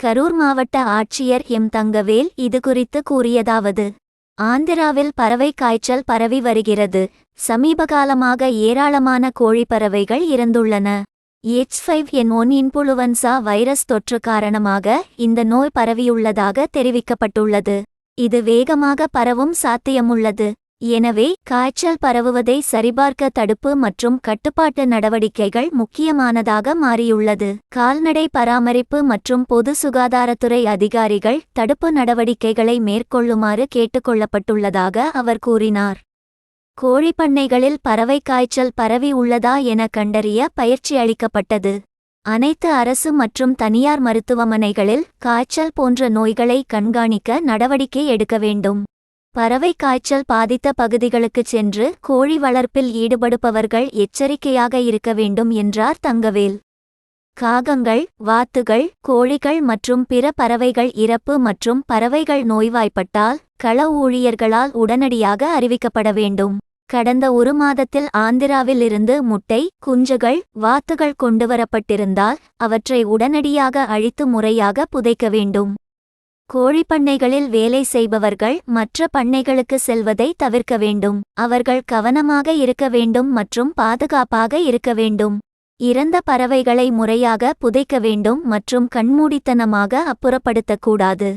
கரூர் மாவட்ட ஆட்சியர் எம் தங்கவேல் இதுகுறித்து கூறியதாவது: ஆந்திராவில் பறவை காய்ச்சல் பரவி வருகிறது. சமீபகாலமாக ஏராளமான கோழிப்பறவைகள் இறந்துள்ளன. H5N1 இன்ஃபுளுவன்சா வைரஸ் தொற்று காரணமாக இந்த நோய் பரவியுள்ளதாக தெரிவிக்கப்பட்டுள்ளது. இது வேகமாக பரவும் சாத்தியமுள்ளது. எனவே காய்ச்சல் பரவுவதை சரிபார்க்க தடுப்பு மற்றும் கட்டுப்பாட்டு நடவடிக்கைகள் முக்கியமானதாக மாறியுள்ளது. கால்நடை பராமரிப்பு மற்றும் பொது சுகாதாரத்துறை அதிகாரிகள் தடுப்பு நடவடிக்கைகளை மேற்கொள்ளுமாறு கேட்டுக்கொள்ளப்பட்டுள்ளதாக அவர் கூறினார். கோழிப்பண்ணைகளில் பறவை காய்ச்சல் பரவி உள்ளதா என கண்டறிய பயிற்சி அளிக்கப்பட்டது. அனைத்து அரசு மற்றும் தனியார் மருத்துவமனைகளில் காய்ச்சல் போன்ற நோய்களை கண்காணிக்க நடவடிக்கை எடுக்க வேண்டும். பறவை காய்ச்சல் பாதித்த பகுதிகளுக்கு சென்று கோழி வளர்ப்பில் ஈடுபடுபவர்கள் எச்சரிக்கையாக இருக்க வேண்டும் என்றார் தங்கவேல். காகங்கள், வாத்துகள், கோழிகள் மற்றும் பிற பறவைகள் இறப்பு மற்றும் பறவைகள் நோய்வாய்ப்பட்டால் கள ஊழியர்களால் உடனடியாக அறிவிக்கப்பட வேண்டும். கடந்த ஒரு மாதத்தில் ஆந்திராவில் இருந்து முட்டை, குஞ்சுகள், வாத்துகள் கொண்டுவரப்பட்டிருந்தால் அவற்றை உடனடியாக அழித்து முறையாக புதைக்க வேண்டும். கோழிப்பண்ணைகளில் வேலை செய்பவர்கள் மற்ற பண்ணைகளுக்கு செல்வதை தவிர்க்க வேண்டும். அவர்கள் கவனமாக இருக்க வேண்டும் மற்றும் பாதுகாப்பாக இருக்க வேண்டும். இறந்த பறவைகளை முறையாக புதைக்க வேண்டும் மற்றும் கண்மூடித்தனமாக அப்புறப்படுத்தக்கூடாது.